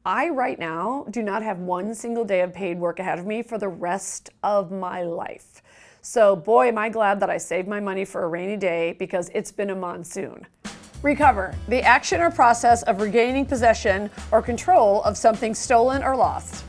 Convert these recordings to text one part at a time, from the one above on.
I right now do not have one single day of paid work ahead of me for the rest of my life. So boy, am I glad that I saved my money for a rainy day because it's been a monsoon. Recover, the action or process of regaining possession or control of something stolen or lost.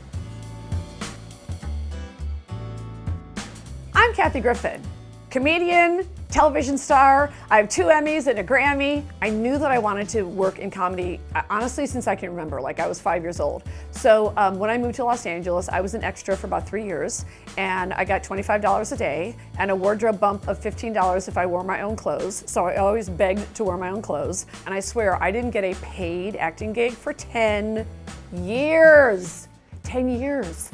I'm Kathy Griffin, comedian, television star. I have 2 Emmys and a Grammy. I knew that I wanted to work in comedy, honestly, since I can remember, like I was 5 years old. So when I moved to Los Angeles, I was an extra for about 3 years, and I got $25 a day and a wardrobe bump of $15 if I wore my own clothes. So I always begged to wear my own clothes. And I swear, I didn't get a paid acting gig for 10 years. 10 years.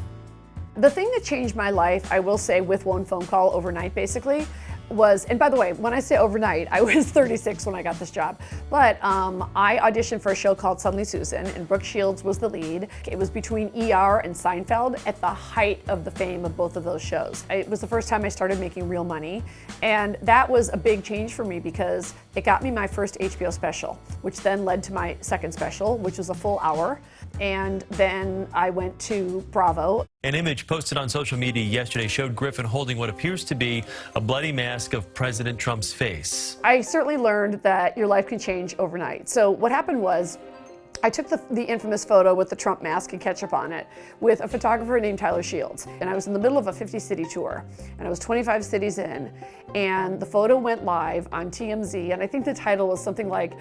The thing that changed my life, I will say, with one phone call overnight, basically, was, and by the way, when I say overnight, I was 36 when I got this job, but I auditioned for a show called Suddenly Susan, and Brooke Shields was the lead. It was between ER and Seinfeld at the height of the fame of both of those shows. It was the first time I started making real money, and that was a big change for me because it got me my first HBO special, which then led to my second special, which was a full hour, and then I went to Bravo. An image posted on social media yesterday showed Griffin holding what appears to be a bloody mask of President Trump's face. I certainly learned that your life can change overnight. So what happened was, I took the infamous photo with the Trump mask and ketchup on it with a photographer named Tyler Shields. And I was in the middle of a 50-city tour, and I was 25 cities in, and the photo went live on TMZ, and I think the title was something like,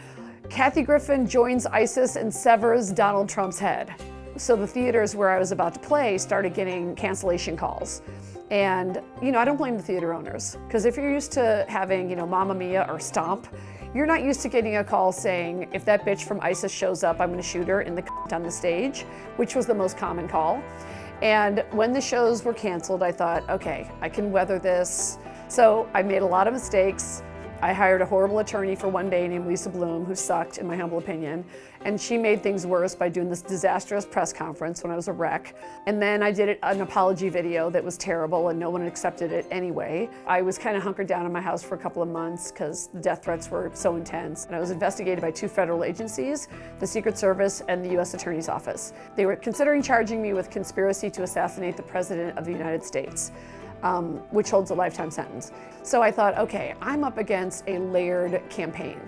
Kathy Griffin joins ISIS and severs Donald Trump's head. So the theaters where I was about to play started getting cancellation calls. And, I don't blame the theater owners, because if you're used to having, Mamma Mia or Stomp, you're not used to getting a call saying, if that bitch from ISIS shows up, I'm gonna shoot her in the on the stage, which was the most common call. And when the shows were canceled, I thought, okay, I can weather this. So I made a lot of mistakes. I hired a horrible attorney for one day named Lisa Bloom, who sucked, in my humble opinion. And she made things worse by doing this disastrous press conference when I was a wreck. And then I did an apology video that was terrible and no one accepted it anyway. I was kind of hunkered down in my house for a couple of months because the death threats were so intense. And I was investigated by 2 federal agencies, the Secret Service and the US Attorney's Office. They were considering charging me with conspiracy to assassinate the President of the United States. Which holds a lifetime sentence. So I thought, okay, I'm up against a layered campaign,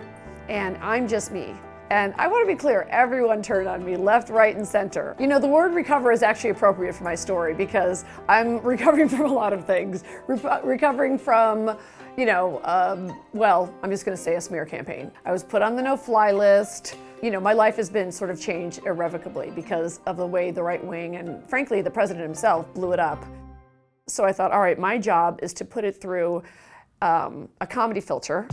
and I'm just me. And I want to be clear, everyone turned on me, left, right, and center. The word recover is actually appropriate for my story because I'm recovering from a lot of things. Recovering from, well, I'm just going to say a smear campaign. I was put on the no-fly list. My life has been sort of changed irrevocably because of the way the right wing and, frankly, the president himself blew it up. So I thought, all right, my job is to put it through a comedy filter.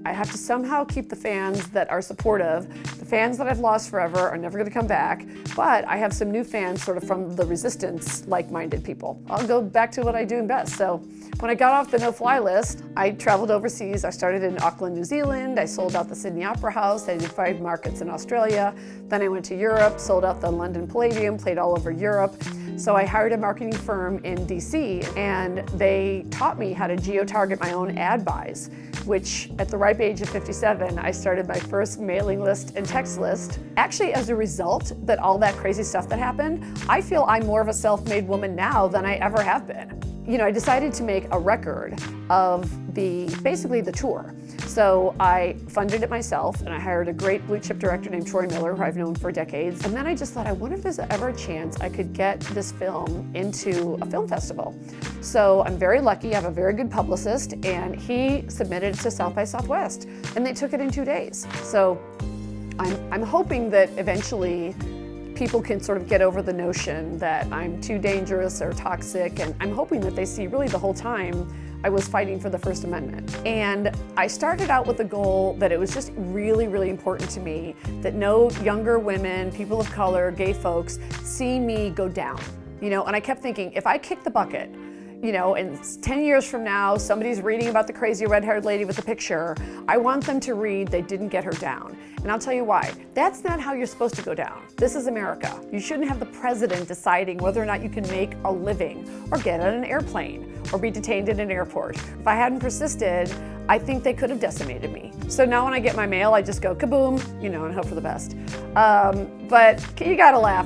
I have to somehow keep the fans that are supportive. The fans that I've lost forever are never going to come back, but I have some new fans sort of from the resistance, like-minded people. I'll go back to what I do best. So when I got off the no-fly list, I traveled overseas. I started in Auckland, New Zealand. I sold out the Sydney Opera House. I did 5 markets in Australia. Then I went to Europe, sold out the London Palladium, played all over Europe. So I hired a marketing firm in DC, and they taught me how to geo-target my own ad buys, which at the ripe age of 57, I started my first mailing list and text list. Actually, as a result that all that crazy stuff that happened, I feel I'm more of a self-made woman now than I ever have been. I decided to make a record of basically the tour. So I funded it myself, and I hired a great blue chip director named Troy Miller, who I've known for decades. And then I just thought, I wonder if there's ever a chance I could get this film into a film festival. So I'm very lucky, I have a very good publicist, and he submitted it to South by Southwest, and they took it in 2 days. So I'm hoping that eventually people can sort of get over the notion that I'm too dangerous or toxic, and I'm hoping that they see really the whole time I was fighting for the First Amendment. And I started out with the goal that it was just really, really important to me that no younger women, people of color, gay folks see me go down. And I kept thinking, if I kick the bucket, and 10 years from now, somebody's reading about the crazy red-haired lady with the picture, I want them to read they didn't get her down. And I'll tell you why. That's not how you're supposed to go down. This is America. You shouldn't have the president deciding whether or not you can make a living or get on an airplane or be detained at an airport. If I hadn't persisted, I think they could have decimated me. So now when I get my mail, I just go kaboom, and hope for the best. But you gotta laugh.